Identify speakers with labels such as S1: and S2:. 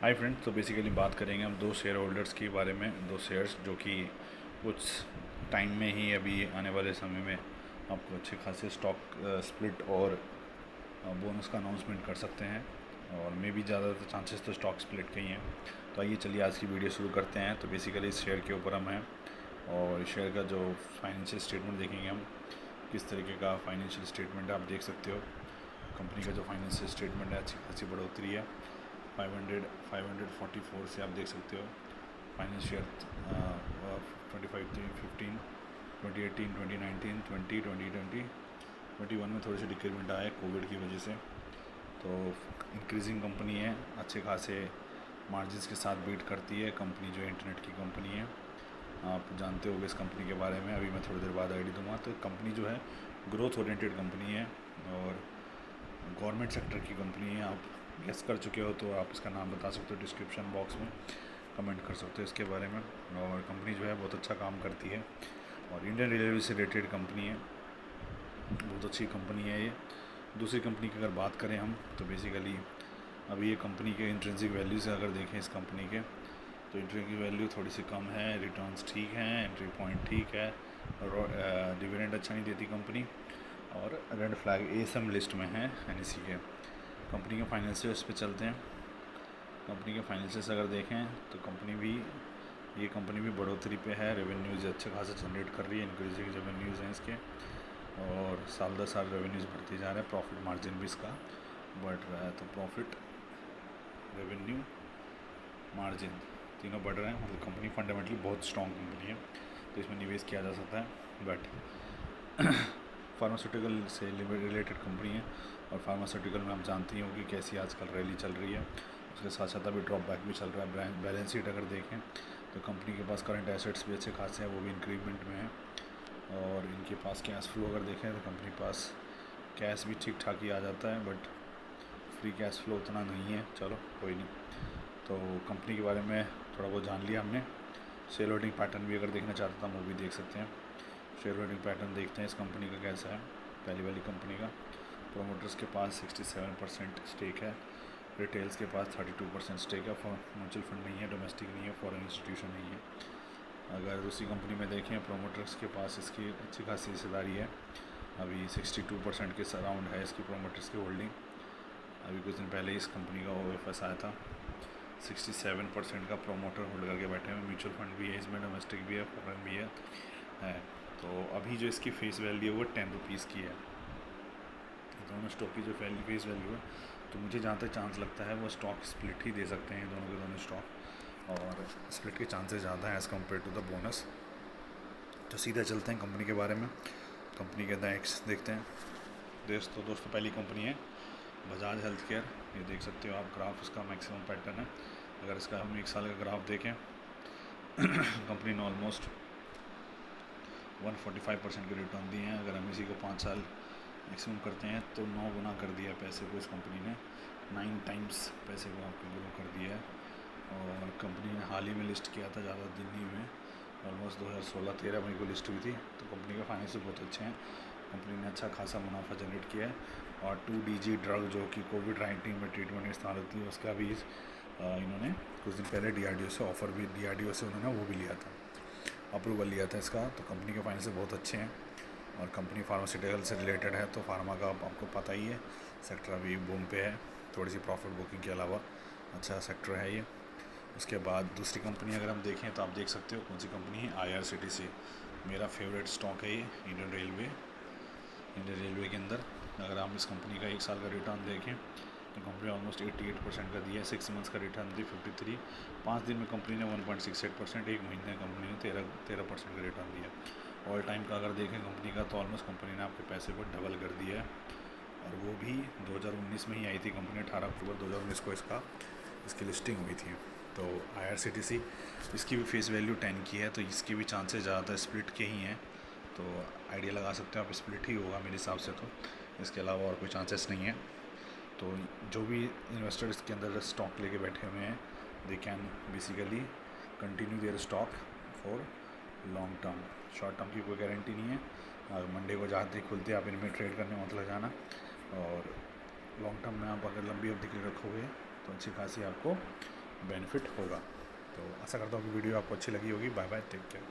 S1: Hi friends, तो basically बात करेंगे हम दो शेयर होल्डर्स के बारे में। दो शेयर्स जो कि कुछ टाइम में ही अभी आने वाले समय में आपको अच्छे खासे स्टॉक स्प्लिट और बोनस का अनाउंसमेंट कर सकते हैं। और मे भी ज़्यादातर चांसेस तो स्टॉक स्प्लिट के ही हैं। तो आइए चलिए आज की वीडियो शुरू करते हैं। तो बेसिकली इस शेयर के ऊपर हम हैं और शेयर का जो फाइनेंशियल स्टेटमेंट देखेंगे हम, किस तरीके का फाइनेंशियल स्टेटमेंट आप देख सकते हो। कंपनी का जो फाइनेंशियल स्टेटमेंट है अच्छी खासी बढ़ोतरी है। 544 से आप देख सकते हो फाइनेंशियल 25 15 2018 2019 20 2020 21 में थोड़ी सी डिक्रीमेंट आया है कोविड की वजह से। तो इंक्रीजिंग कंपनी है, अच्छे खासे मार्जिन्स के साथ बीट करती है कंपनी। जो इंटरनेट की कंपनी है, आप जानते होंगे इस कंपनी के बारे में। अभी मैं थोड़ी देर बाद आईडी दूंगा। तो कंपनी जो है ग्रोथ ओरिएंटेड कंपनी है और गवर्नमेंट सेक्टर की कंपनी है। आप गेस कर चुके हो तो आप इसका नाम बता सकते हो, डिस्क्रिप्शन बॉक्स में कमेंट कर सकते हो इसके बारे में। और कंपनी जो है बहुत अच्छा काम करती है और इंडियन रेलवे से रिलेटेड कंपनी है, बहुत अच्छी कंपनी है ये। दूसरी कंपनी की अगर बात करें हम, तो बेसिकली अभी ये कंपनी के इंट्रिंसिक वैल्यू से अगर देखें इस कंपनी के, तो इंट्रिंसिक वैल्यू थोड़ी सी कम है, रिटर्न्स ठीक हैं, एंट्री पॉइंट ठीक है, और डिविडेंड अच्छा नहीं देती कंपनी, और रेड फ्लैग एएसएम लिस्ट में है एनईसी के। कंपनी के फाइनेंशियल्स पे चलते हैं। कंपनी के फाइनेंशियल्स अगर देखें तो ये कंपनी भी बढ़ोतरी पे है। रेवेन्यूज़ अच्छे खासा जनरेट कर रही है, इंक्रीजिंग रेवेन्यूज़ हैं इसके, और साल दर साल रेवेन्यूज़ बढ़ते जा रहे हैं। प्रॉफिट मार्जिन भी इसका बढ़ रहा है। तो प्रॉफिट, रेवेन्यू, मार्जिन तीनों बढ़ रहे हैं। मतलब कंपनी फंडामेंटली बहुत स्ट्रॉन्ग कंपनी है, तो इसमें निवेश किया जा सकता है। बट फार्मास्यूटिकल से रिलेटेड कंपनी है, और फार्मास्यूटिकल में आप जानती हो कि कैसी आजकल रैली चल रही है। उसके साथ साथ अभी ड्रॉप बैक भी चल रहा है। बैलेंस शीट अगर देखें तो कंपनी के पास करंट एसेट्स भी अच्छे खासे हैं, वो भी इंक्रीमेंट में है। और इनके पास कैश फ्लो अगर देखें तो कंपनी के पास कैश भी ठीक ठाक ही आ जाता है, बट फ्री कैश फ्लो उतना नहीं है। चलो कोई नहीं। तो कंपनी के बारे में थोड़ा बहुत जान लिया हमने। शेयर होल्डिंग पैटर्न भी अगर देखना चाहता था वो भी देख सकते हैं। शेयर होल्डिंग पैटर्न देखते हैं इस कंपनी का कैसा है। पहली वाली कंपनी का प्रोमोटर्स के पास 67% स्टेक है, रिटेल्स के पास 32% स्टेक है। म्यूचुअल फंड नहीं है, डोमेस्टिक नहीं है, फॉरेन इंस्टीट्यूशन नहीं है। अगर दूसरी कंपनी में देखें, प्रोमोटर्स के पास इसकी अच्छी खासी हिस्सेदारी है। अभी 62% के सराउंड है इसकी प्रोमोटर्स की होल्डिंग। अभी कुछ दिन पहले इस कंपनी का OFS आया था। 67% का प्रोमोटर होल्ड करके बैठे हैं। म्यूचुअल फंड भी है इसमें, डोमेस्टिक भी है, फॉरेन भी है। तो अभी जो इसकी फेस वैल्यू है वो 10 रुपीज़ की है। दोनों स्टॉक की जो फेस वैल्यू है, तो मुझे जहाँ तक चांस लगता है वो स्टॉक स्प्लिट ही दे सकते हैं दोनों के दोनों स्टॉक, और स्प्लिट के चांसेस ज़्यादा हैं as compared to the bonus. तो सीधा चलते हैं कंपनी के बारे में। कंपनी के नेक्स्ट देखते हैं। दोस्तों पहली कंपनी है बजाज हेल्थ केयर। ये देख सकते हो आप, ग्राफ इसका मैक्सिमम पैटर्न है। अगर इसका हम 1 साल का ग्राफ देखें कंपनी ने ऑलमोस्ट 145% के रिटर्न दिए हैं। अगर हम इसी को 5 साल मैक्सिमम करते हैं तो 9 गुना कर दिया पैसे को इस कंपनी ने। 9 टाइम्स पैसे को आपको ग्रो कर दिया है। और कंपनी ने हाल ही में लिस्ट किया था, ज़्यादा दिन नहीं हुए, ऑलमोस्ट 2016-13 में को लिस्ट हुई थी। तो कंपनी के फाइनेंस बहुत अच्छे हैं। कंपनी ने अच्छा खासा मुनाफा जनरेट किया है। और 2DG ड्रग जो कि कोविड-19 में ट्रीटमेंट इस्तेमाल होती है, उसका भी इन्होंने कुछ दिन पहले DRDO से ऑफ़र भी, DRDO से उन्होंने वो भी लिया था, अप्रूवल लिया था इसका। तो कंपनी के फाइनेंस बहुत अच्छे हैं। और कंपनी फार्मास्यूटिकल से रिलेटेड है, तो फार्मा का आपको पता ही है, सेक्टर अभी बूम पे है। थोड़ी सी प्रॉफिट बुकिंग के अलावा अच्छा सेक्टर है ये। उसके बाद दूसरी कंपनी अगर हम देखें तो आप देख सकते हो कौन सी कंपनी है, IRCTC। मेरा फेवरेट स्टॉक है ये इंडियन रेलवे के अंदर। अगर आप इस कंपनी का 1 साल का रिटर्न देखें तो कंपनी ऑलमोस्ट 88% का दिया है। 6 मंथ्स का रिटर्न दी 53। 5 दिन में कंपनी ने 1.68%, एक महीने में कंपनी ने 13% का रिटर्न दिया। ऑल टाइम का अगर देखें कंपनी का, तो ऑलमोस्ट कंपनी ने आपके पैसे को डबल कर दिया है। और वो भी 2019 में ही आई थी कंपनी। 18 अक्टूबर 2019 को इसकी लिस्टिंग हुई थी। तो IRCTC, इसकी भी फेस वैल्यू 10 की है, तो इसके भी चांसेस ज़्यादा स्प्लिट के ही हैं। तो आइडिया लगा सकते हो आप, स्प्लिट ही होगा मेरे हिसाब से। तो इसके अलावा और कोई चांसेस नहीं है। तो जो भी इन्वेस्टर इसके अंदर स्टॉक लेके बैठे हुए हैं, they can basically continue there stock for long term. Short term की कोई गारंटी नहीं है। मंडे को जाते ही खुलते आप इनमें ट्रेड करने मत लगाना। और लॉन्ग टर्म में आप अगर लंबी अवधि के लिए रखोगे तो अच्छी खासी आपको बेनिफिट होगा। तो आशा करता हूँ कि वीडियो आपको अच्छी लगी होगी। Bye bye, take care.